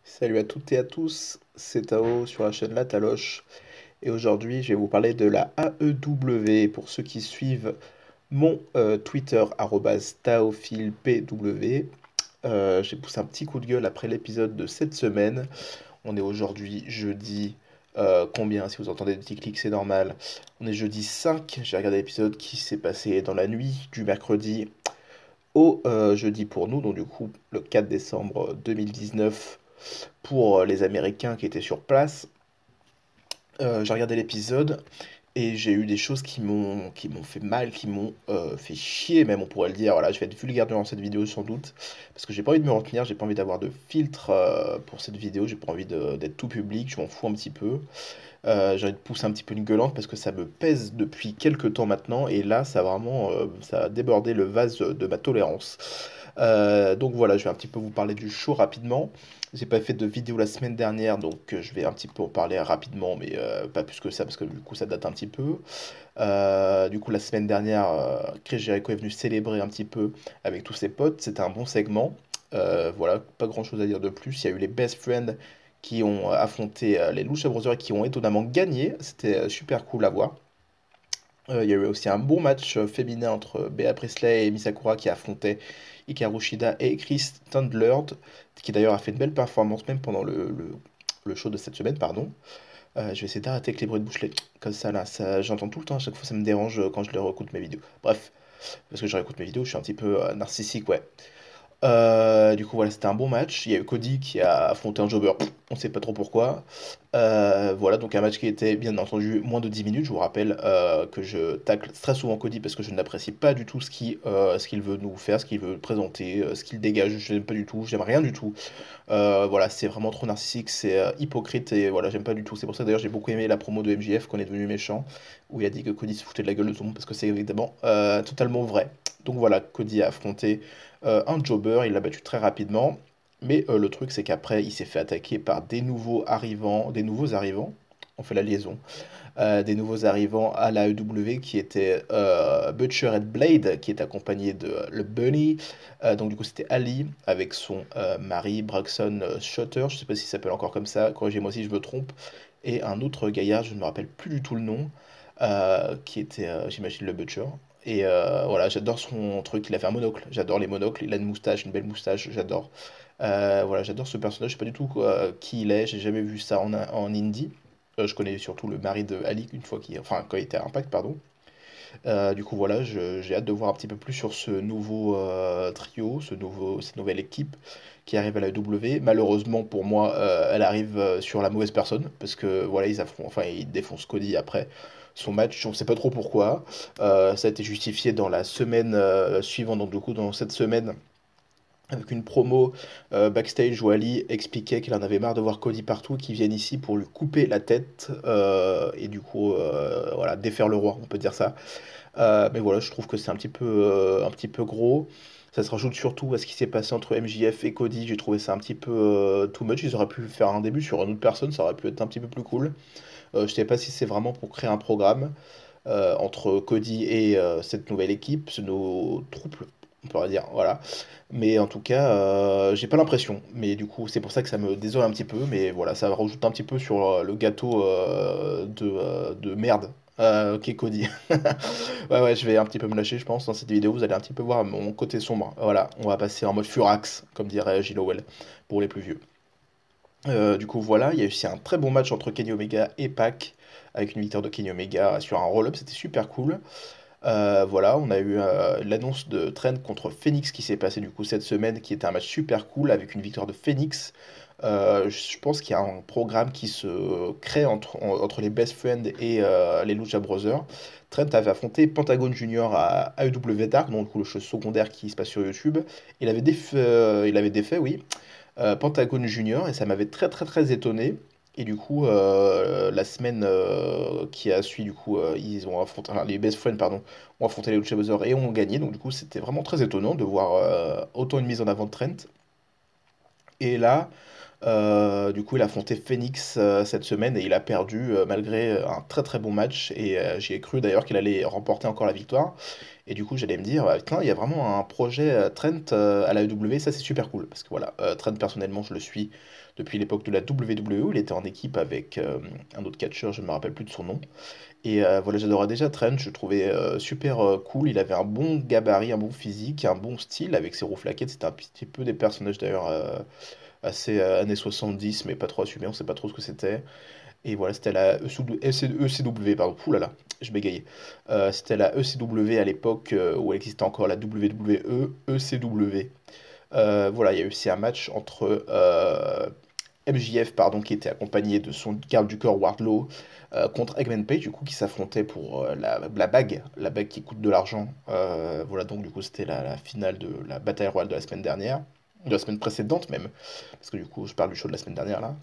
Salut à toutes et à tous, c'est Tao sur la chaîne La Taloche et aujourd'hui je vais vous parler de la AEW pour ceux qui suivent mon Twitter @taophilpw. J'ai poussé un petit coup de gueule après l'épisode de cette semaine. On est aujourd'hui jeudi combien si vous entendez des petits clics c'est normal. On est jeudi 5, j'ai regardé l'épisode qui s'est passé dans la nuit du mercredi au jeudi pour nous, donc du coup le 4 décembre 2019 pour les Américains qui étaient sur place. J'ai regardé l'épisode et j'ai eu des choses qui m'ont fait mal, qui m'ont fait chier même, on pourrait le dire. Voilà, je vais être vulgaire durant cette vidéo sans doute, parce que j'ai pas envie de me retenir, j'ai pas envie d'avoir de filtre pour cette vidéo, j'ai pas envie d'être tout public, je m'en fous un petit peu. J'ai envie de pousser un petit peu une gueulante parce que ça me pèse depuis quelques temps maintenant et là ça a vraiment ça a débordé le vase de ma tolérance. Donc voilà, je vais un petit peu vous parler du show rapidement. J'ai pas fait de vidéo la semaine dernière, donc je vais un petit peu en parler rapidement, mais pas plus que ça, parce que du coup ça date un petit peu. Du coup la semaine dernière, Chris Jericho est venu célébrer un petit peu avec tous ses potes, c'était un bon segment. Voilà, pas grand chose à dire de plus. Il y a eu les Best Friends qui ont affronté les Lucha Brothers et qui ont étonnamment gagné. C'était super cool à voir. Il y a eu aussi un bon match féminin entre Bea Priestley et Misakura qui affrontaient Hikaru Shida et Chris Tandler, qui d'ailleurs a fait une belle performance même pendant le show de cette semaine, pardon. Je vais essayer d'arrêter avec les bruits de bouche comme ça là, ça, j'entends tout le temps, à chaque fois ça me dérange quand je les réécoute mes vidéos. Bref, parce que je réécoute mes vidéos, je suis un petit peu narcissique, ouais. Du coup, voilà, c'était un bon match. Il y a eu Cody qui a affronté un jobber, on sait pas trop pourquoi. Voilà, donc un match qui était bien entendu moins de 10 minutes. Je vous rappelle que je tacle très souvent Cody parce que je n'apprécie pas du tout ce qu'il veut nous faire, ce qu'il veut présenter, ce qu'il dégage. Je n'aime pas du tout, j'aime rien du tout. Voilà, c'est vraiment trop narcissique, c'est hypocrite et voilà, j'aime pas du tout. C'est pour ça d'ailleurs j'ai beaucoup aimé la promo de MJF quand on est devenu méchant, où il a dit que Cody se foutait de la gueule de tout le monde parce que c'est évidemment totalement vrai. Donc voilà, Cody a affronté un jobber, il l'a battu très rapidement. Mais le truc, c'est qu'après, il s'est fait attaquer par des nouveaux arrivants, on fait la liaison, des nouveaux arrivants à la AEW qui étaient Butcher et Blade, qui est accompagné de le Bunny. Donc du coup, c'était Ali avec son mari, Braxton Shutter, je sais pas s'il s'appelle encore comme ça, corrigez-moi si je me trompe, et un autre gaillard, je ne me rappelle plus du tout le nom, qui était, j'imagine, le Butcher. Et voilà, j'adore son truc, il a fait un monocle, j'adore les monocles, il a une moustache, une belle moustache, j'adore. Voilà, j'adore ce personnage, je sais pas du tout qui il est, j'ai jamais vu ça en indie. Je connais surtout le mari de Ali une fois enfin quand il était à Impact, pardon. Du coup voilà, j'ai hâte de voir un petit peu plus sur ce nouveau trio, cette nouvelle équipe qui arrive à la W. Malheureusement pour moi, elle arrive sur la mauvaise personne parce que voilà enfin ils défoncent Cody après son match. On ne sait pas trop pourquoi. Ça a été justifié dans la semaine suivante, donc du coup dans cette semaine avec une promo backstage où Ali expliquait qu'il en avait marre de voir Cody partout, qu'il vienne ici pour lui couper la tête et du coup voilà défaire le roi, on peut dire ça. Mais voilà, je trouve que c'est un petit peu gros. Ça se rajoute surtout à ce qui s'est passé entre MJF et Cody. J'ai trouvé ça un petit peu too much. Ils auraient pu faire un début sur une autre personne, ça aurait pu être un petit peu plus cool. Je sais pas si c'est vraiment pour créer un programme entre Cody et cette nouvelle équipe, ce nos troupes, on pourrait dire, voilà. Mais en tout cas, j'ai pas l'impression. Mais du coup, c'est pour ça que ça me désole un petit peu. Mais voilà, ça rajoute un petit peu sur le gâteau de merde. Ok, Cody. Ouais, ouais, je vais un petit peu me lâcher, je pense. Dans cette vidéo, vous allez un petit peu voir mon côté sombre. Voilà, on va passer en mode furax, comme dirait Gilles Howell, pour les plus vieux. Du coup, voilà, il y a eu aussi un très bon match entre Kenny Omega et Pac, avec une victoire de Kenny Omega sur un roll-up, c'était super cool. Voilà, on a eu l'annonce de Trent contre Phoenix qui s'est passé du coup cette semaine, qui était un match super cool avec une victoire de Phoenix. Je pense qu'il y a un programme qui se crée entre les Best Friends et les Lucha Brothers. Trent avait affronté Pentagon Junior à AEW Dark, donc du coup, le show secondaire qui se passe sur YouTube. Il avait défait, oui, Pentagon Junior et ça m'avait très très très étonné. Et du coup, la semaine qui a suivi, du coup, ils ont affronté, enfin, les Best Friends, pardon, ont affronté les Lucha Brothers et ont gagné. Donc du coup, c'était vraiment très étonnant de voir autant une mise en avant de Trent. Et là, Du coup, il a affronté Phoenix cette semaine et il a perdu malgré un très très bon match. Et j'y ai cru d'ailleurs qu'il allait remporter encore la victoire. Et du coup, j'allais me dire, putain, il y a vraiment un projet Trent à la EW, ça c'est super cool. Parce que voilà, Trent personnellement, je le suis depuis l'époque de la WWE. Il était en équipe avec un autre catcheur, je ne me rappelle plus de son nom. Et voilà, j'adorais déjà Trent, je le trouvais super cool. Il avait un bon gabarit, un bon physique, un bon style avec ses roues-flaquettes. C'était un petit peu des personnages d'ailleurs assez années 70, mais pas trop assumés, on sait pas trop ce que c'était. Et voilà, c'était la ECW, pardon, ouh là là, je bégayais. C'était la ECW à l'époque où existait encore la WWE, ECW. Voilà, il y a eu aussi un match entre MJF, pardon, qui était accompagné de son garde du corps Wardlow, contre Eggman Page, du coup, qui s'affrontait pour la bague qui coûte de l'argent. Voilà, donc du coup, c'était la finale de la bataille royale de la semaine dernière, de la semaine précédente même, parce que du coup, je parle du show de la semaine dernière là.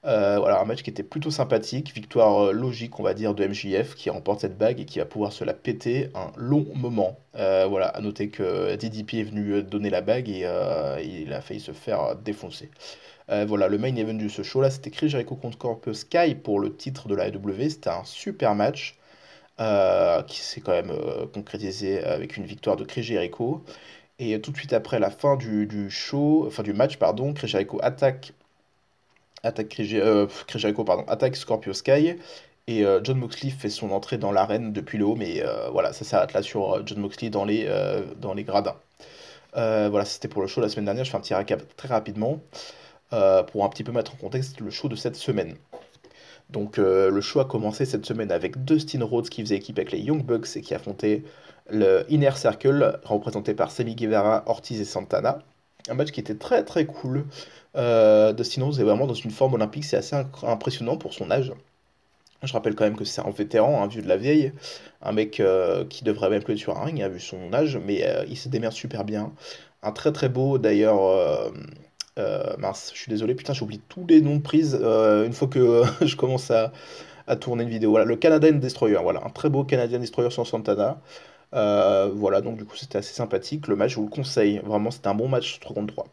Voilà, un match qui était plutôt sympathique, victoire logique, on va dire, de MJF qui remporte cette bague et qui va pouvoir se la péter un long moment. Voilà, à noter que DDP est venu donner la bague et il a failli se faire défoncer. Voilà, le main event de ce show là, c'était Chris Jericho contre Scorpio Sky pour le titre de la AEW. C'était un super match qui s'est quand même concrétisé avec une victoire de Chris Jericho. Et tout de suite après la fin du show, enfin du match, pardon, Chris Jericho attaque Chris Jericho, pardon, attaque Scorpio Sky. Et John Moxley fait son entrée dans l'arène depuis le haut, mais voilà, ça s'arrête là sur John Moxley dans les gradins. Voilà, c'était pour le show la semaine dernière. Je fais un petit récap très rapidement pour un petit peu mettre en contexte le show de cette semaine. Donc le show a commencé cette semaine avec Dustin Rhodes qui faisait équipe avec les Young Bucks et qui affrontait le Inner Circle représenté par Sammy Guevara, Ortiz et Santana. Un match qui était très très cool. Dustin Rhodes est vraiment dans une forme olympique, c'est assez impressionnant pour son âge. Je rappelle quand même que c'est un vétéran, un vieux de la vieille, un mec qui devrait même plus être sur un ring, vu son âge, mais il se démerde super bien. Un très très beau d'ailleurs. Mince, je suis désolé, putain, j'oublie tous les noms de prises une fois que je commence à tourner une vidéo. Voilà, le Canadian Destroyer, voilà, un très beau Canadian Destroyer sur Santana. Voilà, donc du coup, c'était assez sympathique. Le match, je vous le conseille, vraiment, c'était un bon match 3 contre 3.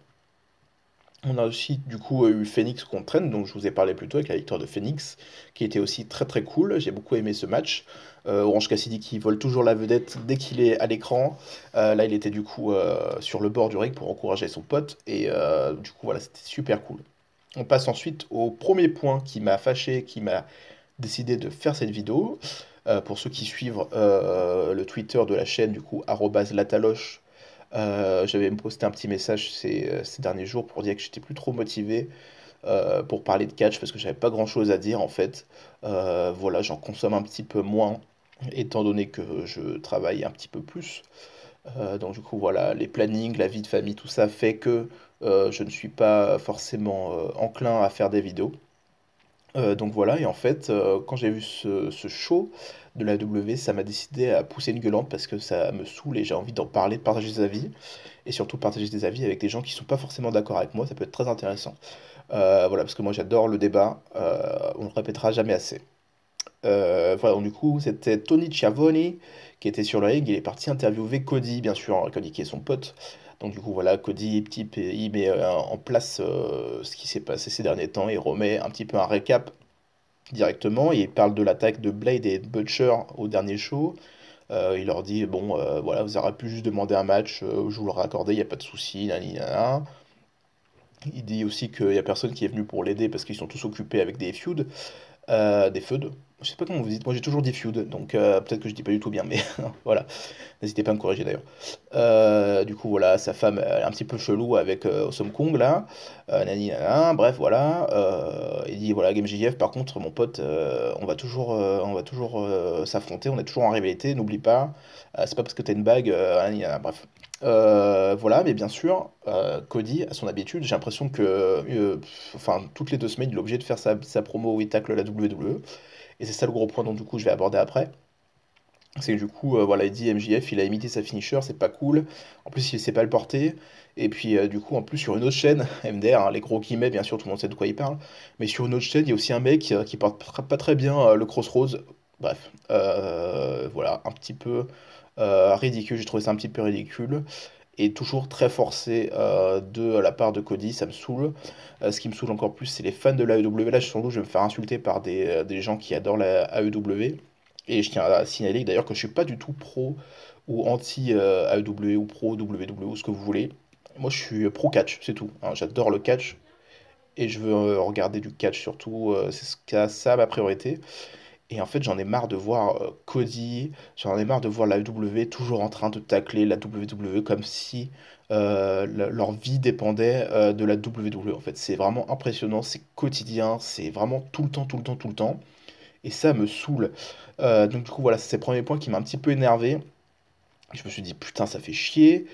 On a aussi du coup eu Phoenix contre Trent, dont je vous ai parlé plus tôt avec la victoire de Phoenix, qui était aussi très très cool. J'ai beaucoup aimé ce match. Orange Cassidy qui vole toujours la vedette dès qu'il est à l'écran. Là, il était du coup sur le bord du ring pour encourager son pote. Et du coup, voilà, c'était super cool. On passe ensuite au premier point qui m'a fâché, qui m'a décidé de faire cette vidéo. Pour ceux qui suivent le Twitter de la chaîne, du coup, @lataloche, j'avais posté un petit message ces derniers jours pour dire que j'étais plus trop motivé pour parler de catch parce que j'avais pas grand chose à dire en fait. Voilà, j'en consomme un petit peu moins étant donné que je travaille un petit peu plus. Donc du coup voilà, les plannings, la vie de famille, tout ça fait que je ne suis pas forcément enclin à faire des vidéos. Donc voilà, et en fait, quand j'ai vu ce show de la W, ça m'a décidé à pousser une gueulante parce que ça me saoule et j'ai envie d'en parler, de partager des avis, et surtout partager des avis avec des gens qui sont pas forcément d'accord avec moi, ça peut être très intéressant. Voilà, parce que moi j'adore le débat, on le répétera jamais assez. Voilà, donc du coup, c'était Tony Schiavone qui était sur le ring. Il est parti interviewer Cody, bien sûr, hein, Cody qui est son pote. Donc du coup, voilà, Cody, il met en place ce qui s'est passé ces derniers temps. Il remet un petit peu un récap directement. Il parle de l'attaque de Blade et de Butcher au dernier show. Il leur dit, bon, voilà, vous aurez pu juste demander un match, je vous le raccordais, il n'y a pas de souci, nanani, nanana. Il dit aussi qu'il n'y a personne qui est venu pour l'aider parce qu'ils sont tous occupés avec des feuds. Des feuds. Je sais pas comment vous dites, moi j'ai toujours dit feud, donc peut-être que je dis pas du tout bien, mais voilà. N'hésitez pas à me corriger d'ailleurs. Du coup, voilà, sa femme elle est un petit peu chelou avec Awesome Kong là. Nani, nana, bref, voilà. Il dit voilà, Game JF, par contre, mon pote, on va toujours s'affronter, on est toujours en rivalité, n'oublie pas. C'est pas parce que t'as une bague, nani, nana, bref. Voilà, mais bien sûr, Cody, à son habitude, j'ai l'impression que, enfin, toutes les 2 semaines, il est obligé de faire sa promo où il tacle la WWE. Et c'est ça le gros point dont du coup je vais aborder après. C'est que du coup, voilà, il dit MJF, il a imité sa finisher, c'est pas cool. En plus, il sait pas le porter. Et puis, du coup, en plus, sur une autre chaîne, MDR, hein, les gros guillemets, bien sûr, tout le monde sait de quoi il parle. Mais sur une autre chaîne, il y a aussi un mec qui porte pas très bien le Crossroads. Bref, voilà, un petit peu ridicule. J'ai trouvé ça un petit peu ridicule. est toujours très forcé de la part de Cody, ça me saoule. Ce qui me saoule encore plus, c'est les fans de l'AEW. Là, sans doute, je vais me faire insulter par des gens qui adorent la AEW. Et je tiens à signaler d'ailleurs que je suis pas du tout pro ou anti AEW ou pro WWE ou ce que vous voulez. Moi, je suis pro catch, c'est tout, hein. J'adore le catch et je veux regarder du catch surtout. C'est ça ma priorité. Et en fait, j'en ai marre de voir Cody, j'en ai marre de voir la WWE toujours en train de tacler la WWE comme si leur vie dépendait de la WWE. En fait, c'est vraiment impressionnant, c'est quotidien, c'est vraiment tout le temps, tout le temps, tout le temps. Et ça me saoule. Donc du coup, voilà, c'est le premier point qui m'a un petit peu énervé. Je me suis dit, putain, ça fait chier.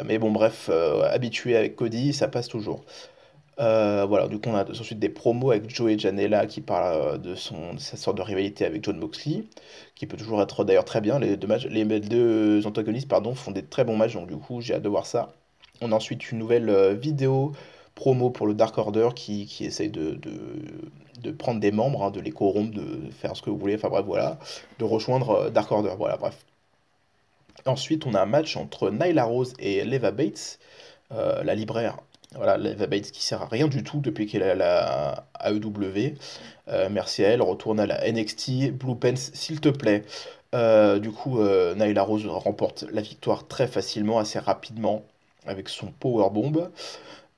Mais bon, bref, habitué avec Cody, ça passe toujours. Voilà, du coup, on a ensuite des promos avec Joey Janela qui parle de sa sorte de rivalité avec John Moxley, qui peut toujours être d'ailleurs très bien. Les deux antagonistes pardon, font des très bons matchs, donc du coup, j'ai hâte de voir ça. On a ensuite une nouvelle vidéo promo pour le Dark Order qui essaye de prendre des membres, hein, de les corrompre, de faire ce que vous voulez, enfin bref, voilà, de rejoindre Dark Order, voilà, bref. Ensuite, on a un match entre Nyla Rose et Leva Bates, la libraire. Voilà, Leva Bates qui sert à rien du tout depuis qu'elle est à la AEW. Merci à elle, retourne à la NXT. Blue Pants, s'il te plaît. Du coup, Nyla Rose remporte la victoire très facilement, assez rapidement, avec son powerbomb.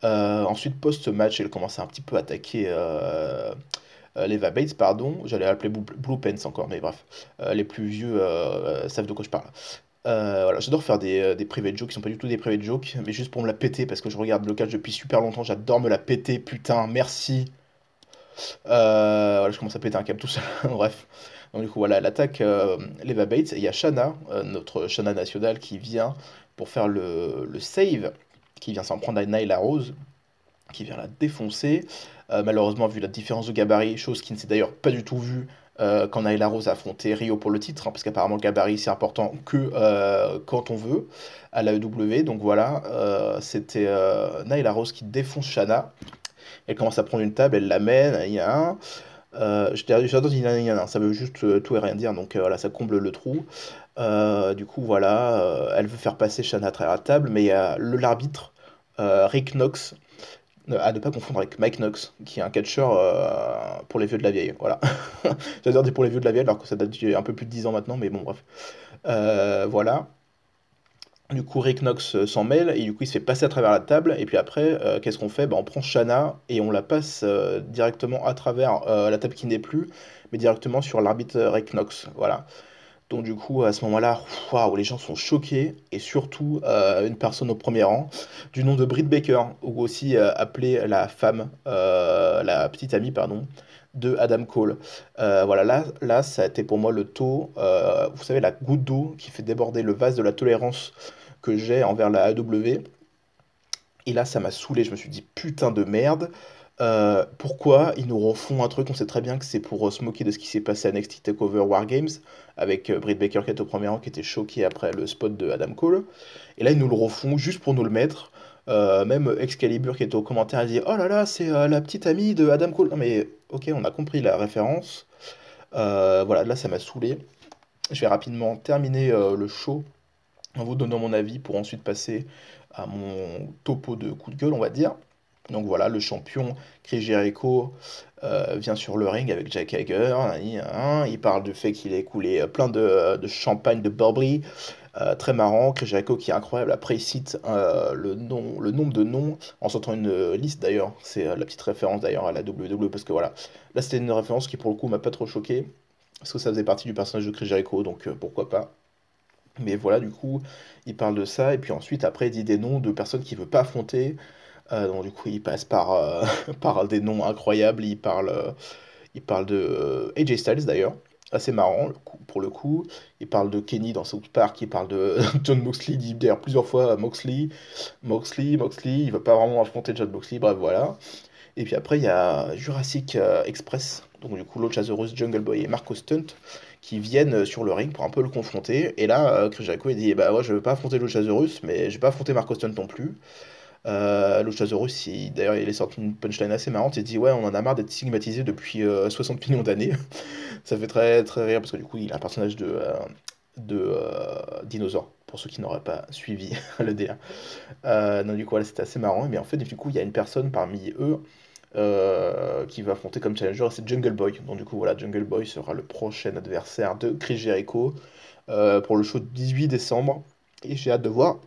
Ensuite, post-match, elle commence à un petit peu attaquer Leva Bates, pardon. J'allais l'appeler Blue Pants encore, mais bref. Les plus vieux savent de quoi je parle. Voilà, j'adore faire des private jokes qui sont pas du tout des private jokes, mais juste pour me la péter parce que je regarde le catch depuis super longtemps, j'adore me la péter, putain, merci. Voilà, je commence à péter un câble tout seul, bref. Donc du coup voilà, elle attaque Leva Bates et il y a Shana, notre Shana nationale qui vient pour faire le save, qui vient s'en prendre à Nyla Rose, qui vient la défoncer. Malheureusement, vu la différence de gabarit, chose qui ne s'est d'ailleurs pas du tout vue quand Nyla Rose a affronté Rio pour le titre, hein, parce qu'apparemment le gabarit c'est important que quand on veut à la l'AEW. Donc voilà, c'était Nyla Rose qui défonce Shana. Elle commence à prendre une table, elle l'amène, il y a un. J'adore il y a un, ça veut juste tout et rien dire, donc voilà, ça comble le trou. Du coup, voilà, elle veut faire passer Shana à travers la table, mais il y a l'arbitre, Rick Knox, à ne pas confondre avec Mike Knox, qui est un catcheur pour les vieux de la vieille. Voilà. J'adore dire pour les vieux de la vieille, alors que ça date un peu plus de 10 ans maintenant, mais bon, bref. Voilà. Du coup, Rick Knox s'en mêle, et du coup, il se fait passer à travers la table, et puis après, qu'est-ce qu'on fait? Bah, on prend Shana, et on la passe directement à travers la table qui n'est plus, mais directement sur l'arbitre Rick Knox. Voilà. Donc du coup, à ce moment-là, waouh, les gens sont choqués, et surtout une personne au premier rang, du nom de Britt Baker, ou aussi appelée la femme, la petite amie, pardon, de Adam Cole. Voilà, là, ça a été pour moi le taux, vous savez, la goutte d'eau qui fait déborder le vase de la tolérance que j'ai envers la AEW. Et là, ça m'a saoulé, je me suis dit, putain de merde. Pourquoi ils nous refont un truc? On sait très bien que c'est pour se moquer de ce qui s'est passé à NXT TakeOver War Games avec Britt Baker qui était au premier rang, qui était choqué après le spot de Adam Cole. Et là, ils nous le refont juste pour nous le mettre. Même Excalibur qui était au commentaire a dit, oh là là, c'est la petite amie de Adam Cole. Non mais ok, on a compris la référence. Voilà, là, ça m'a saoulé. Je vais rapidement terminer le show en vous donnant mon avis pour ensuite passer à mon topo de coup de gueule, on va dire. Donc voilà, le champion Chris Jericho vient sur le ring avec Jack Hager. Il parle du fait qu'il a écoulé plein de champagne de Burberry. Très marrant. Chris Jericho qui est incroyable. Après, il cite le nombre de noms en sortant une liste d'ailleurs. C'est la petite référence d'ailleurs à la WWE parce que voilà. Là, c'était une référence qui pour le coup m'a pas trop choqué. Parce que ça faisait partie du personnage de Chris Jericho, donc pourquoi pas. Mais voilà, du coup, il parle de ça, et puis ensuite, après, il dit des noms de personnes qu'il veut pas affronter. Donc, du coup, il passe par, par des noms incroyables. Il parle de AJ Styles d'ailleurs, assez marrant pour le coup. Il parle de Kenny dans South Park, il parle de John Moxley, il dit d'ailleurs plusieurs fois Moxley, il va pas vraiment affronter John Moxley, bref, voilà. Et puis après, il y a Jurassic Express, donc du coup, Luchasaurus, Jungle Boy et Marco Stunt qui viennent sur le ring pour un peu le confronter. Et là, Chris Jericho il dit, bah ouais, je veux pas affronter Luchasaurus, mais je vais pas affronter Marco Stunt non plus. Luchasaurus, d'ailleurs, il est sorti une punchline assez marrante. Il dit, ouais, on en a marre d'être stigmatisé depuis 60 millions d'années. Ça fait très très rire parce que du coup, il a un personnage de dinosaure. pour ceux qui n'auraient pas suivi le délire. Donc du coup, voilà, c'était assez marrant. Mais en fait, du coup, il y a une personne parmi eux qui va affronter comme challenger, c'est Jungle Boy. Donc du coup, voilà, Jungle Boy sera le prochain adversaire de Chris Jericho pour le show de 18 décembre. Et j'ai hâte de voir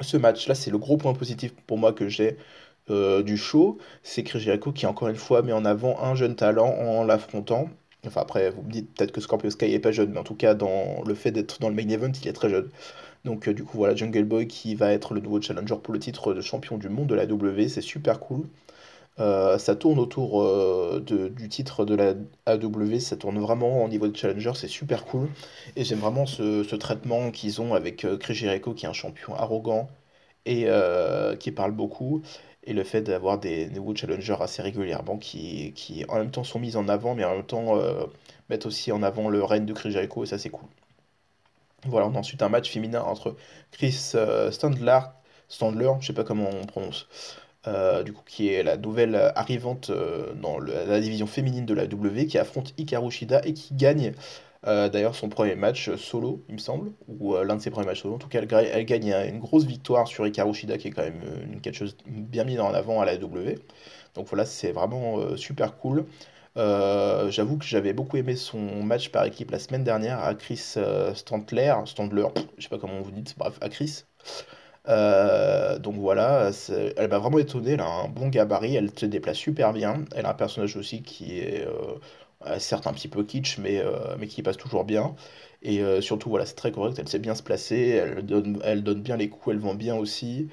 ce match-là. C'est le gros point positif pour moi que j'ai du show. C'est Chris Jericho qui, encore une fois, met en avant un jeune talent en l'affrontant. Enfin, après, vous me dites peut-être que Scorpio Sky est pas jeune, mais en tout cas, dans le fait d'être dans le main event, il est très jeune. Donc, du coup, voilà, Jungle Boy qui va être le nouveau challenger pour le titre de champion du monde de la W. C'est super cool. Ça tourne autour du titre de la AW, ça tourne vraiment au niveau de challenger, c'est super cool. Et j'aime vraiment ce traitement qu'ils ont avec Chris Jericho, qui est un champion arrogant et qui parle beaucoup. Et le fait d'avoir des nouveaux challengers assez régulièrement qui en même temps sont mis en avant, mais en même temps mettent aussi en avant le règne de Chris Jericho, et ça c'est cool. Voilà, on a ensuite un match féminin entre Chris Standler, je sais pas comment on prononce, du coup, qui est la nouvelle arrivante dans la division féminine de la W, qui affronte Hikaru Shida et qui gagne d'ailleurs son premier match solo, il me semble, ou l'un de ses premiers matchs solo. En tout cas, elle gagne une grosse victoire sur Hikaru Shida, qui est quand même quelque chose bien mis en avant à la W. Donc voilà, c'est vraiment super cool. J'avoue que j'avais beaucoup aimé son match par équipe la semaine dernière à Chris Standler, je sais pas comment vous dites, bref, à Chris. Donc voilà, elle m'a vraiment étonné, elle a un bon gabarit, elle se déplace super bien, elle a un personnage aussi qui est certes un petit peu kitsch, mais qui passe toujours bien. Et surtout, voilà, c'est très correct, elle sait bien se placer, elle donne bien les coups, elle vend bien aussi.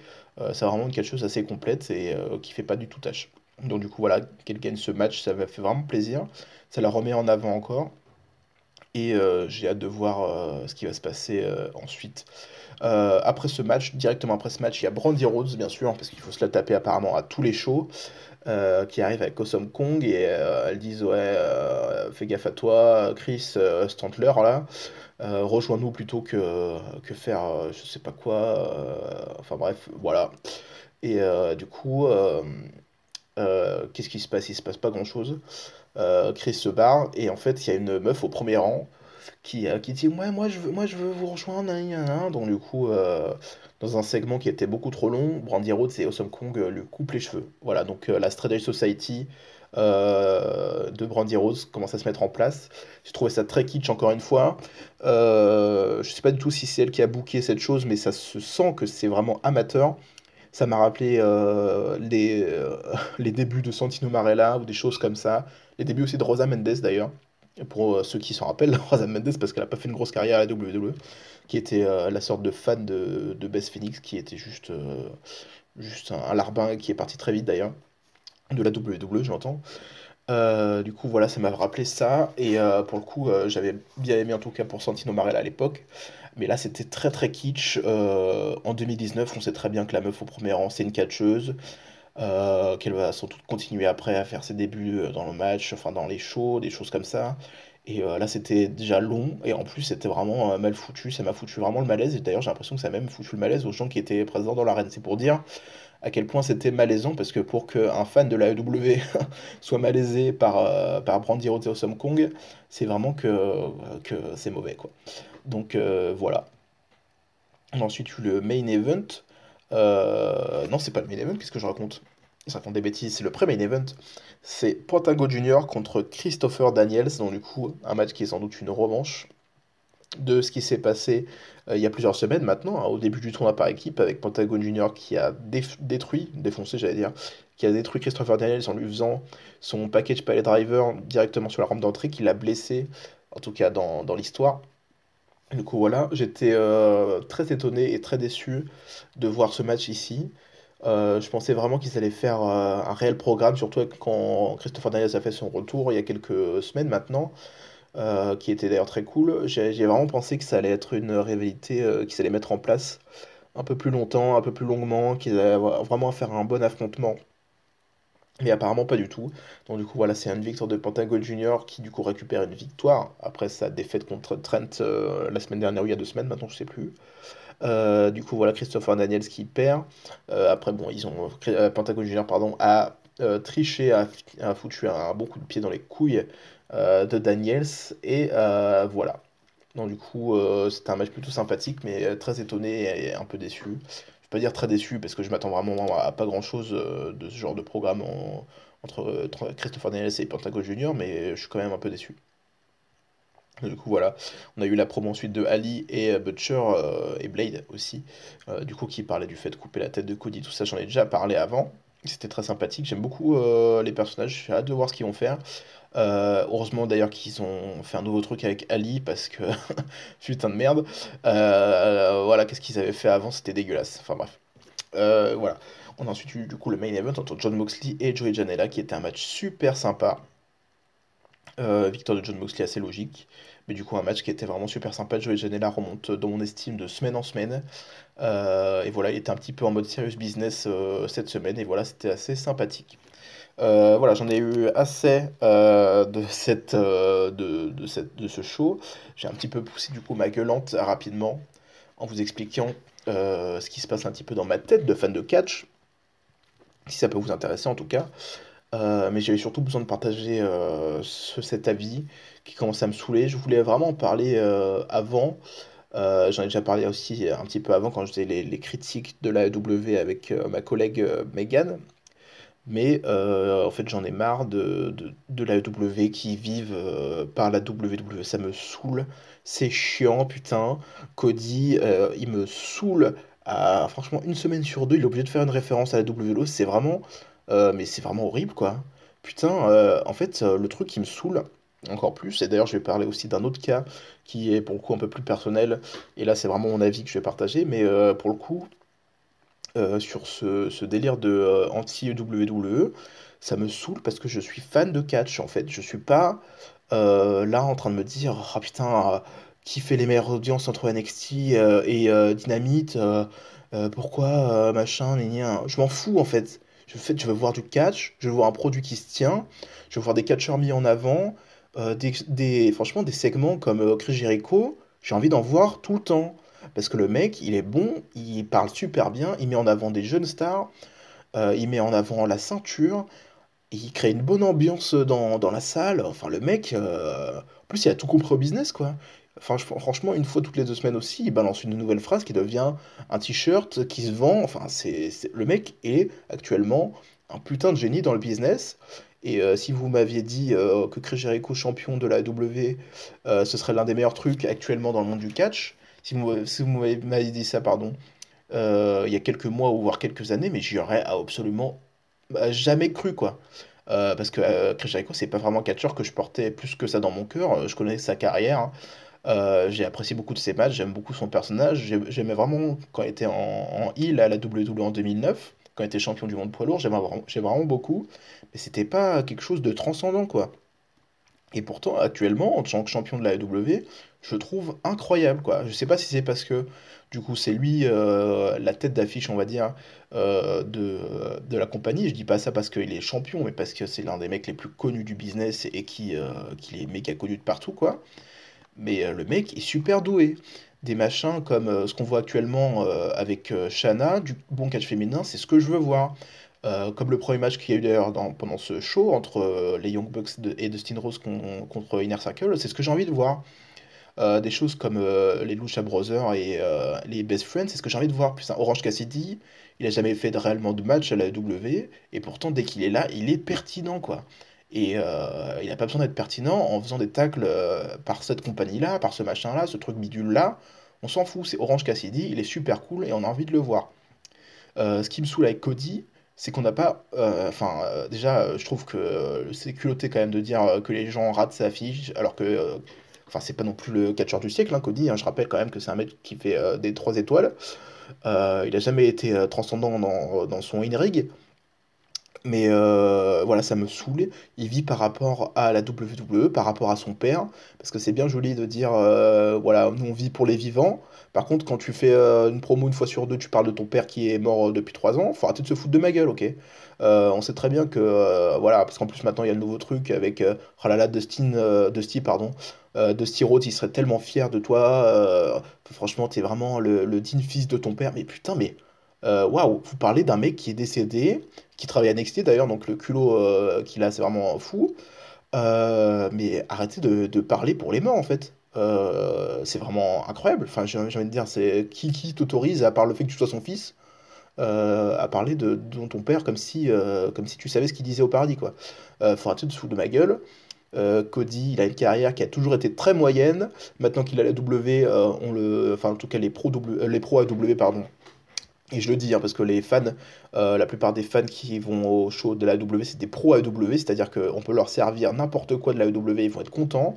C'est vraiment quelque chose d'assez complète et qui fait pas du tout tâche. Donc du coup, voilà, qu'elle gagne ce match, ça m'a fait vraiment plaisir. Ça la remet en avant encore. Et j'ai hâte de voir ce qui va se passer ensuite. Après ce match, directement après ce match, il y a Brandy Rhodes, bien sûr, parce qu'il faut se la taper apparemment à tous les shows, qui arrive avec Awesome Kong, et elles disent, ouais, fais gaffe à toi, Chris Stantler, là, rejoins-nous plutôt que faire je sais pas quoi, enfin bref, voilà. Et du coup, qu'est-ce qui se passe? Il se passe pas grand-chose. Chris se barre, et en fait, il y a une meuf au premier rang qui dit ouais, moi je veux vous rejoindre, nan, nan, nan. Donc du coup dans un segment qui était beaucoup trop long, Brandy Rhodes et Awesome Kong lui coupent les cheveux. Voilà, donc la Strategy Society de Brandy Rhodes commence à se mettre en place. J'ai trouvé ça très kitsch encore une fois. Je sais pas du tout si c'est elle qui a booké cette chose, mais ça se sent que c'est vraiment amateur. Ça m'a rappelé les débuts de Santino Marella ou des choses comme ça. Les débuts aussi de Rosa Mendes d'ailleurs. Pour ceux qui s'en rappellent, Rosa Mendes, parce qu'elle a pas fait une grosse carrière à la WWE, qui était la sorte de fan de Beth Phoenix, qui était juste un larbin qui est parti très vite d'ailleurs, de la WWE, j'entends. Du coup, voilà, ça m'a rappelé ça. Et pour le coup, j'avais bien aimé en tout cas pour Santino Marella à l'époque. Mais là, c'était très très kitsch. En 2019, on sait très bien que la meuf au premier rang, c'est une catcheuse. Qu'elle va sans doute continuer après à faire ses débuts dans le match, enfin dans les shows, des choses comme ça. Et là, c'était déjà long. Et en plus, c'était vraiment mal foutu. Ça m'a foutu vraiment le malaise. Et d'ailleurs, j'ai l'impression que ça a même foutu le malaise aux gens qui étaient présents dans l'arène. C'est pour dire à quel point c'était malaisant, parce que pour qu'un fan de la AEW soit malaisé par Brandy Rhodes et Awesome Kong, c'est vraiment que c'est mauvais, quoi. Donc voilà. On a ensuite eu le main event. Non, c'est pas le main event, qu'est-ce que je raconte? Je raconte des bêtises, c'est le pré-main event. C'est Pentago Junior contre Christopher Daniels, donc du coup, un match qui est sans doute une revanche de ce qui s'est passé il y a plusieurs semaines maintenant, hein, au début du tournoi par équipe, avec Pentagon Junior qui a défoncé j'allais dire, qui a détruit Christopher Daniels en lui faisant son package pallet driver directement sur la rampe d'entrée, qui l'a blessé, en tout cas dans l'histoire. Du coup voilà, j'étais très étonné et très déçu de voir ce match ici. Je pensais vraiment qu'ils allaient faire un réel programme, surtout quand Christopher Daniels a fait son retour il y a quelques semaines maintenant, qui était d'ailleurs très cool. J'ai vraiment pensé que ça allait être une rivalité qu'ils allaient mettre en place un peu plus longtemps, un peu plus longuement, qu'ils allaient vraiment faire un bon affrontement. Mais apparemment pas du tout. Donc du coup voilà, c'est une victoire de Pentagon Junior qui du coup récupère une victoire après sa défaite contre Trent la semaine dernière ou il y a 2 semaines maintenant, je sais plus. Du coup voilà, Christopher Daniels qui perd. Après bon, Pentagon Junior pardon a triché, a foutu un bon coup de pied dans les couilles de Daniels, et voilà. Donc du coup, c'était un match plutôt sympathique, mais très étonné et un peu déçu. Je vais pas dire très déçu parce que je m'attends vraiment à pas grand-chose de ce genre de programme entre Christopher Daniels et Pentagon Junior, mais je suis quand même un peu déçu. Du coup, voilà, on a eu la promo ensuite de Ali et Butcher et Blade aussi, du coup, qui parlait du fait de couper la tête de Cody, tout ça, j'en ai déjà parlé avant. C'était très sympathique, j'aime beaucoup les personnages, j'ai hâte de voir ce qu'ils vont faire. Heureusement d'ailleurs qu'ils ont fait un nouveau truc avec Ali parce que putain de merde. Voilà, qu'est-ce qu'ils avaient fait avant, c'était dégueulasse. Enfin bref. Voilà. On a ensuite eu du coup le main event entre John Moxley et Joey Janela qui était un match super sympa. Victoire de John Moxley assez logique. Mais du coup un match qui était vraiment super sympa. Joey Janela remonte dans mon estime de semaine en semaine. Et voilà, il était un petit peu en mode serious business cette semaine. Et voilà, c'était assez sympathique. Voilà, j'en ai eu assez de ce show. J'ai un petit peu poussé du coup ma gueulante rapidement en vous expliquant ce qui se passe un petit peu dans ma tête de fan de catch, si ça peut vous intéresser en tout cas. Mais j'avais surtout besoin de partager cet avis qui commence à me saouler. Je voulais vraiment en parler avant. J'en ai déjà parlé aussi un petit peu avant quand je faisais les critiques de la AEW avec ma collègue Megan. Mais en fait, j'en ai marre de la W qui vivent par la WWE. Ça me saoule. C'est chiant, putain. Cody, il me saoule. Franchement, une semaine sur deux, il est obligé de faire une référence à la WWE. C'est vraiment, mais c'est vraiment horrible, quoi. Putain, en fait, le truc qui me saoule encore plus, et d'ailleurs, je vais parler aussi d'un autre cas qui est pour le coup un peu plus personnel. Et là, c'est vraiment mon avis que je vais partager. Mais pour le coup, sur ce délire de anti-WWE, ça me saoule parce que je suis fan de catch en fait. Je suis pas là en train de me dire ah putain, qui fait les meilleures audiences entre NXT et Dynamite, pourquoi machin, gna gna. Je m'en fous en fait. Je veux voir du catch, je veux voir un produit qui se tient, je veux voir des catcheurs mis en avant, franchement des segments comme Chris Jericho, j'ai envie d'en voir tout le temps. Parce que le mec, il est bon, il parle super bien, il met en avant des jeunes stars, il met en avant la ceinture, il crée une bonne ambiance dans la salle. Enfin, le mec, en plus, il a tout compris au business, quoi. Enfin, franchement, une fois toutes les 2 semaines aussi, il balance une nouvelle phrase qui devient un t-shirt qui se vend. Enfin, le mec est actuellement un putain de génie dans le business. Et si vous m'aviez dit que Chris Jericho, champion de la W, ce serait l'un des meilleurs trucs actuellement dans le monde du catch, si vous m'avez dit ça, pardon, il y a quelques mois ou voire quelques années, mais j'y aurais absolument jamais cru, quoi. Parce que Chris Jericho, c'est pas vraiment un catcheur que je portais plus que ça dans mon cœur. Je connais sa carrière, hein. J'ai apprécié beaucoup de ses matchs, j'aime beaucoup son personnage. J'aimais vraiment quand il était en heel à la WWE en 2009, quand il était champion du monde poids lourd, j'aime vraiment beaucoup. Mais c'était pas quelque chose de transcendant, quoi. Et pourtant, actuellement, en tant que champion de la AEW, je le trouve incroyable, quoi. Je sais pas si c'est parce que, du coup, c'est lui la tête d'affiche, on va dire, de la compagnie. Je dis pas ça parce qu'il est champion, mais parce que c'est l'un des mecs les plus connus du business et qui est méga connu de partout, quoi. Mais le mec est super doué. Des machins comme ce qu'on voit actuellement avec Shana, du bon catch féminin, c'est ce que je veux voir. Comme le premier match qu'il y a eu d'ailleurs pendant ce show entre les Young Bucks et Dustin Rose contre Inner Circle, c'est ce que j'ai envie de voir. Des choses comme les Lucha Brothers et les Best Friends, c'est ce que j'ai envie de voir. Plus un Orange Cassidy, il a jamais fait réellement de match à la W, et pourtant dès qu'il est là, il est pertinent quoi. Et il n'a pas besoin d'être pertinent en faisant des tacles par cette compagnie-là, par ce machin-là, ce truc bidule-là. On s'en fout, c'est Orange Cassidy, il est super cool et on a envie de le voir. Ce qui me saoule avec Cody, c'est qu'on n'a pas. Enfin, déjà, je trouve que c'est culotté quand même de dire que les gens ratent sa fiche, alors que. Enfin, c'est pas non plus le catcheur du siècle, hein, Cody, hein. Je rappelle quand même que c'est un mec qui fait des 3 étoiles. Il a jamais été transcendant dans son in-ring. Mais voilà, ça me saoule. Il vit par rapport à la WWE, par rapport à son père, parce que c'est bien joli de dire, voilà, nous on vit pour les vivants. Par contre, quand tu fais une promo une fois sur deux, tu parles de ton père qui est mort depuis 3 ans, faut arrêter de se foutre de ma gueule, ok? On sait très bien que, voilà, parce qu'en plus maintenant il y a le nouveau truc avec, oh là là, Dusty, pardon, Dusty Rhodes, il serait tellement fier de toi, franchement, t'es vraiment le digne fils de ton père, mais putain, mais waouh, vous parlez d'un mec qui est décédé qui travaille à NXT d'ailleurs, donc le culot qu'il a, c'est vraiment fou. Mais arrêtez de parler pour les morts en fait. c'est vraiment incroyable. Enfin, j'ai envie de dire, c'est qui t'autorise, à part le fait que tu sois son fils, à parler de ton père comme si tu savais ce qu'il disait au paradis, quoi. Faut arrêter de se foutre de ma gueule. Cody, il a une carrière qui a toujours été très moyenne. Maintenant qu'il a la W, enfin en tout cas les pros AW, pardon. Et je le dis, hein, parce que les fans, la plupart des fans qui vont au show de la AEW, c'est des pros AEW, c'est-à-dire qu'on peut leur servir n'importe quoi de la AEW, ils vont être contents.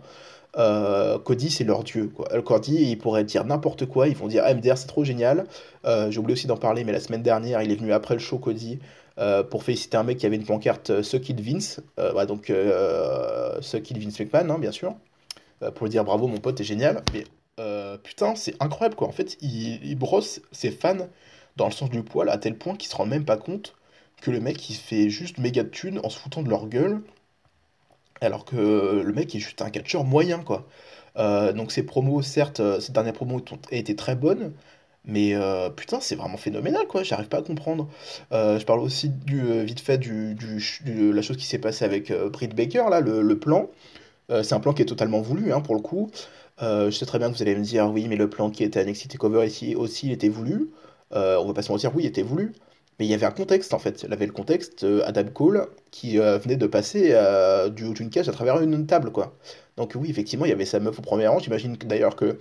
Cody, c'est leur dieu, quoi. Cody, il pourrait dire n'importe quoi, ils vont dire ah, MDR, c'est trop génial. J'ai oublié aussi d'en parler, mais la semaine dernière, il est venu après le show Cody pour féliciter un mec qui avait une pancarte Suck It Vince, bah, donc Suck It Vince McMahon, hein, bien sûr, pour lui dire bravo, mon pote, t'es génial. Mais putain, c'est incroyable, quoi. En fait, il brosse ses fans dans le sens du poil à tel point qu'ils se rendent même pas compte que le mec, il fait juste méga de thunes en se foutant de leur gueule alors que le mec est juste un catcheur moyen, quoi. Donc ses promos, certes, ces dernières promos ont été très bonnes, mais putain, c'est vraiment phénoménal, quoi. J'arrive pas à comprendre. Je parle aussi vite fait de la chose qui s'est passée avec Britt Baker, là, le plan. C'est un plan qui est totalement voulu, hein, pour le coup. Je sais très bien que vous allez me dire, oui, mais le plan qui était à NXT TakeOver ici aussi, il était voulu. On va pas se mentir, oui, il était voulu. Mais il y avait un contexte, en fait. Il avait le contexte Adam Cole qui venait de passer du haut d'une cage à travers une table, quoi. Donc oui, effectivement, il y avait sa meuf au premier rang. J'imagine d'ailleurs que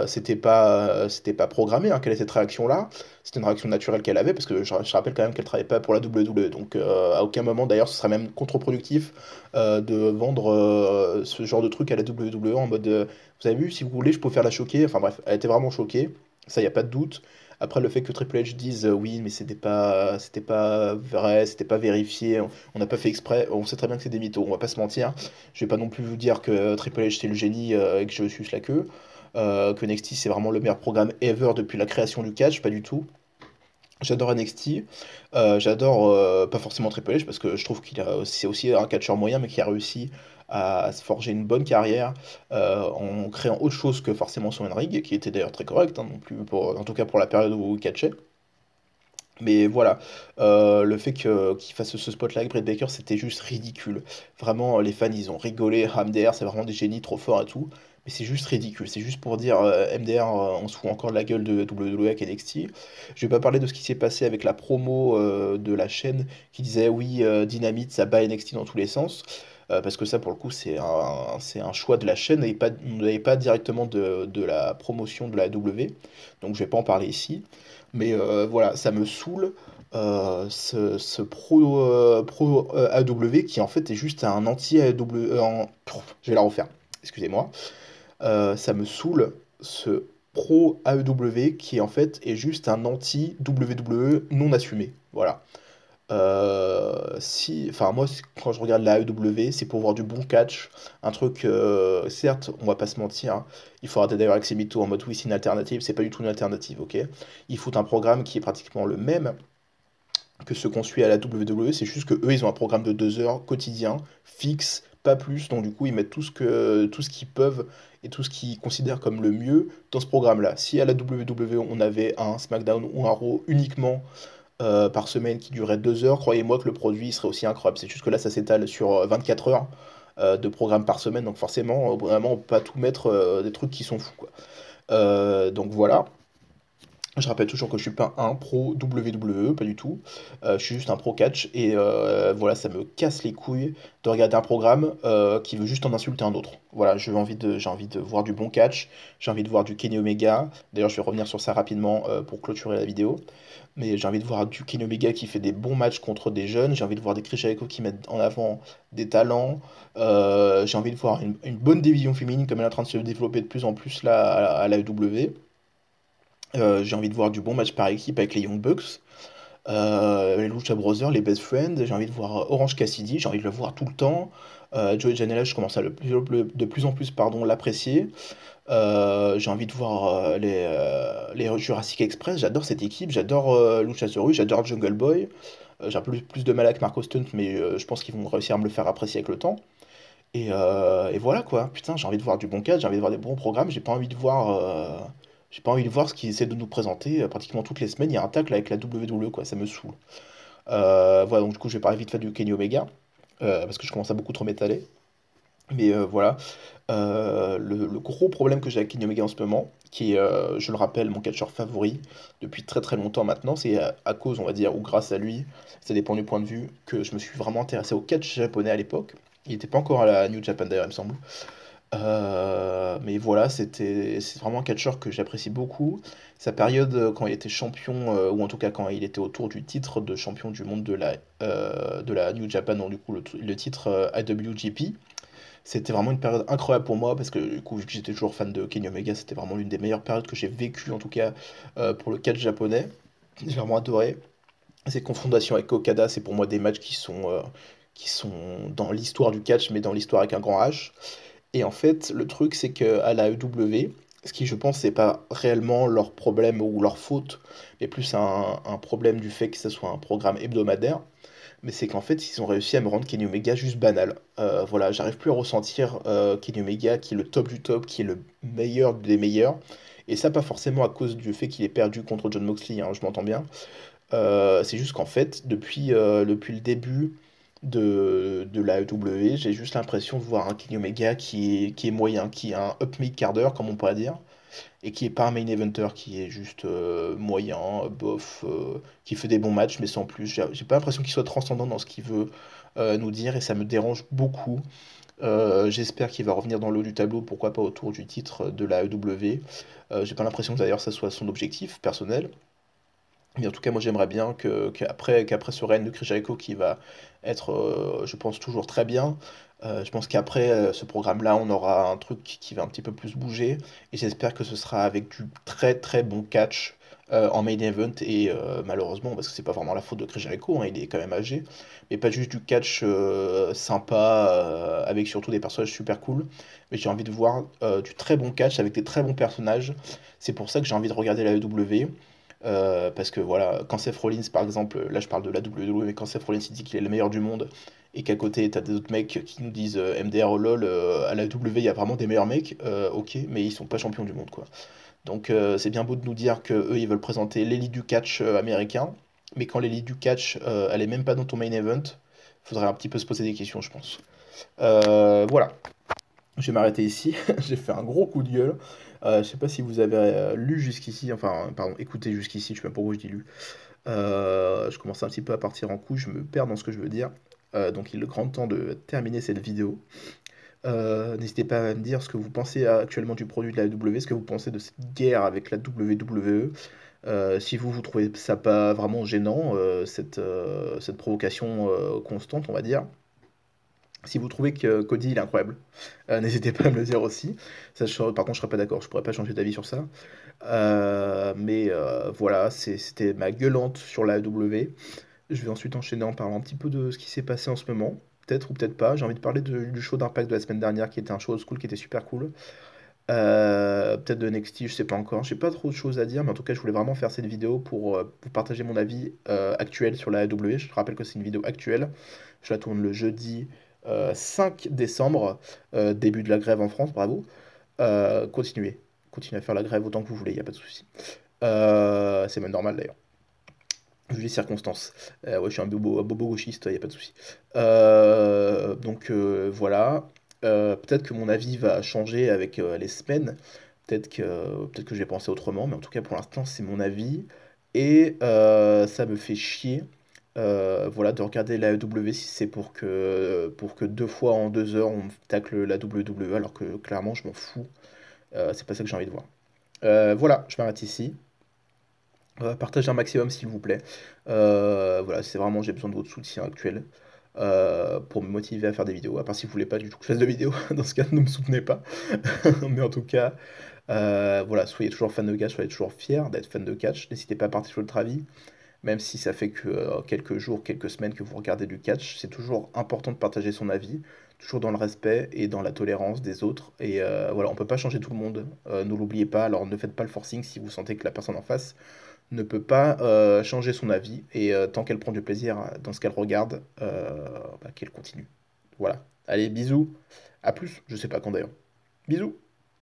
c'était pas programmé, hein, qu'elle ait cette réaction-là. C'était une réaction naturelle qu'elle avait, parce que je rappelle quand même qu'elle travaillait pas pour la WWE. Donc à aucun moment, d'ailleurs, ce serait même contre-productif de vendre ce genre de truc à la WWE en mode vous avez vu, si vous voulez, je peux faire la choquer. Enfin bref, elle était vraiment choquée, ça, y a pas de doute. Après, le fait que Triple H dise oui, mais c'était pas vrai, c'était pas vérifié, on n'a pas fait exprès, on sait très bien que c'est des mythos, on va pas se mentir. Je vais pas non plus vous dire que Triple H c'est le génie et que je suce la queue, que NXT c'est vraiment le meilleur programme ever depuis la création du catch, pas du tout. J'adore NXT, j'adore pas forcément Triple H parce que je trouve c'est aussi un catcheur moyen mais qui a réussi à se forger une bonne carrière en créant autre chose que forcément son ring, qui était d'ailleurs très correct, hein, non plus en tout cas pour la période où il catchait. Mais voilà, le fait qu'il fasse ce spot-là avec Britt Baker, c'était juste ridicule. Vraiment, les fans, ils ont rigolé. Ah, MDR, c'est vraiment des génies trop forts et tout. Mais c'est juste ridicule. C'est juste pour dire MDR, on se fout encore de la gueule de WWE avec NXT. Je vais pas parler de ce qui s'est passé avec la promo de la chaîne qui disait oui, Dynamite, ça bat NXT dans tous les sens. Parce que ça, pour le coup, c'est un choix de la chaîne et pas, on n'avait pas directement de la promotion de la W. Donc je vais pas en parler ici. Mais voilà, ça me saoule ce pro AEW qui en fait est juste un anti-AEW. Je vais la refaire, excusez-moi. Ça me saoule ce pro AEW qui en fait est juste un anti-WWE non assumé. Voilà. Enfin moi quand je regarde la AEW, c'est pour voir du bon catch, un truc certes, on va pas se mentir, hein, il faut arrêter d'ailleurs avec ces mythos en mode oui c'est une alternative, c'est pas du tout une alternative, ok? Ils foutent un programme qui est pratiquement le même que ce qu'on suit à la WWE, c'est juste que eux ils ont un programme de 2 heures quotidien, fixe, pas plus, donc du coup ils mettent tout ce qu'ils peuvent et tout ce qu'ils considèrent comme le mieux dans ce programme-là. Si à la WWE on avait un SmackDown ou un Raw uniquement par semaine qui durait 2 heures, croyez-moi que le produit serait aussi incroyable. C'est juste que là, ça s'étale sur 24 heures de programme par semaine, donc forcément, vraiment, on peut pas tout mettre des trucs qui sont fous, quoi. Donc voilà. Je rappelle toujours que je suis pas un pro WWE, pas du tout. Je suis juste un pro catch et voilà, ça me casse les couilles de regarder un programme qui veut juste en insulter un autre. Voilà, j'ai envie de voir du bon catch, j'ai envie de voir du Kenny Omega. D'ailleurs, je vais revenir sur ça rapidement pour clôturer la vidéo. Mais j'ai envie de voir du Kenny Omega qui fait des bons matchs contre des jeunes. J'ai envie de voir des Chris Jericho qui mettent en avant des talents. J'ai envie de voir une bonne division féminine comme elle est en train de se développer de plus en plus là à la AEW. J'ai envie de voir du bon match par équipe avec les Young Bucks, les Lucha Brothers, les Best Friends. J'ai envie de voir Orange Cassidy, j'ai envie de le voir tout le temps. Joey Janela, je commence à de plus en plus pardon, l'apprécier. J'ai envie de voir les Jurassic Express, j'adore cette équipe, j'adore Luchasaurus, j'adore Jungle Boy. J'ai un peu plus de mal avec Marco Stunt, mais je pense qu'ils vont réussir à me le faire apprécier avec le temps. Et voilà quoi, putain, j'ai envie de voir du bon catch, j'ai envie de voir des bons programmes, j'ai pas envie de voir ce qu'ils essaient de nous présenter pratiquement toutes les semaines. Il y a un tacle avec la WWE, quoi, ça me saoule. Voilà, donc du coup, je vais parler vite fait du Kenny Omega, parce que je commence à beaucoup trop m'étaler. Mais voilà. Le gros problème que j'ai avec Kenny Omega en ce moment, qui est, je le rappelle, mon catcheur favori depuis très très longtemps maintenant, c'est à cause, on va dire, ou grâce à lui, ça dépend du point de vue, que je me suis vraiment intéressé au catch japonais à l'époque. Il n'était pas encore à la New Japan d'ailleurs, il me semble. Mais voilà, c'est vraiment un catcheur que j'apprécie beaucoup. Sa période quand il était champion, ou en tout cas quand il était autour du titre de champion du monde de la New Japan, donc du coup le titre IWGP, c'était vraiment une période incroyable pour moi parce que du coup, vu que j'étais toujours fan de Kenny Omega, c'était vraiment l'une des meilleures périodes que j'ai vécues en tout cas pour le catch japonais. J'ai vraiment adoré. Ces confrontations avec Okada, c'est pour moi des matchs qui sont dans l'histoire du catch, mais dans l'histoire avec un grand H. Et en fait, le truc, c'est qu'à la EW, ce qui, je pense, c'est pas réellement leur problème ou leur faute, mais plus un problème du fait que ce soit un programme hebdomadaire, mais c'est qu'en fait, ils ont réussi à me rendre Kenny Omega juste banal. Voilà, j'arrive plus à ressentir Kenny Omega qui est le top du top, qui est le meilleur des meilleurs. Et ça, pas forcément à cause du fait qu'il ait perdu contre John Moxley, hein, je m'entends bien. C'est juste qu'en fait, depuis le début de la AEW, j'ai juste l'impression de voir un Kenny Omega qui est moyen, qui a un up mid carder, comme on pourrait dire, et qui est pas un main eventer, qui est juste moyen, bof, qui fait des bons matchs, mais sans plus. J'ai pas l'impression qu'il soit transcendant dans ce qu'il veut nous dire, et ça me dérange beaucoup. J'espère qu'il va revenir dans le haut du tableau, pourquoi pas autour du titre de la AEW. J'ai pas l'impression que d'ailleurs ça soit son objectif personnel. Mais en tout cas, moi j'aimerais bien qu'après ce règne de Chris Jericho qui va être, je pense, toujours très bien, je pense qu'après ce programme-là, on aura un truc qui va un petit peu plus bouger. Et j'espère que ce sera avec du très très bon catch en main event. Et malheureusement, parce que c'est pas vraiment la faute de Chris Jericho, hein, il est quand même âgé, mais pas juste du catch sympa avec surtout des personnages super cool. Mais j'ai envie de voir du très bon catch avec des très bons personnages. C'est pour ça que j'ai envie de regarder la EW. Parce que voilà, quand Seth Rollins par exemple, là je parle de la WWE, mais quand Seth Rollins il dit qu'il est le meilleur du monde et qu'à côté t'as des autres mecs qui nous disent MDR oh lol, à la W il y a vraiment des meilleurs mecs, ok, mais ils sont pas champions du monde quoi. Donc c'est bien beau de nous dire que eux ils veulent présenter l'élite du catch américain, mais quand l'élite du catch elle est même pas dans ton main event, faudrait un petit peu se poser des questions je pense. Voilà, je vais m'arrêter ici. J'ai fait un gros coup de gueule. Je sais pas si vous avez lu jusqu'ici, enfin, pardon, écouté jusqu'ici, je sais pas pourquoi je dis lu. Je commence un petit peu à partir en couille, je me perds dans ce que je veux dire. Donc il est grand temps de terminer cette vidéo. N'hésitez pas à me dire ce que vous pensez actuellement du produit de la W, ce que vous pensez de cette guerre avec la WWE. Si vous trouvez ça pas vraiment gênant, cette provocation constante, on va dire. Si vous trouvez que Cody il est incroyable, n'hésitez pas à me le dire aussi. Ça, par contre, je serais pas d'accord, je pourrais pas changer d'avis sur ça. Mais voilà, c'était ma gueulante sur la W. Je vais ensuite enchaîner en parlant un petit peu de ce qui s'est passé en ce moment. Peut-être ou peut-être pas. J'ai envie de parler du show d'Impact de la semaine dernière qui était un show old school qui était super cool. Peut-être de NXT, je sais pas encore. J'ai pas trop de choses à dire, mais en tout cas, je voulais vraiment faire cette vidéo pour vous partager mon avis actuel sur la AEW. Je te rappelle que c'est une vidéo actuelle. Je la tourne le jeudi 5 décembre, début de la grève en France, bravo. Continuez. Continuez à faire la grève autant que vous voulez, il n'y a pas de souci. C'est même normal d'ailleurs, vu les circonstances. Ouais, je suis un bobo gauchiste, il n'y a pas de souci. Donc voilà. Peut-être que mon avis va changer avec les semaines. Peut-être que je vais penser autrement, mais en tout cas pour l'instant c'est mon avis. Et ça me fait chier voilà, de regarder la AEW si c'est pour que 2 fois en 2 heures on tacle la WWE alors que clairement je m'en fous. C'est pas ça que j'ai envie de voir. Voilà, je m'arrête ici. Partagez un maximum s'il vous plaît. Voilà, c'est vraiment, j'ai besoin de votre soutien actuel pour me motiver à faire des vidéos. À part si vous voulez pas du tout que je fasse de vidéos, dans ce cas, ne me soutenez pas. Mais en tout cas, voilà, soyez toujours fan de catch, soyez toujours fiers d'être fan de catch. N'hésitez pas à partager votre avis, même si ça fait que quelques jours, quelques semaines que vous regardez du catch. C'est toujours important de partager son avis, toujours dans le respect et dans la tolérance des autres. Et voilà, on peut pas changer tout le monde, ne l'oubliez pas. Alors ne faites pas le forcing si vous sentez que la personne en face ne peut pas changer son avis et tant qu'elle prend du plaisir dans ce qu'elle regarde, qu'elle continue. Voilà. Allez, bisous. À plus. Je sais pas quand d'ailleurs. Bisous.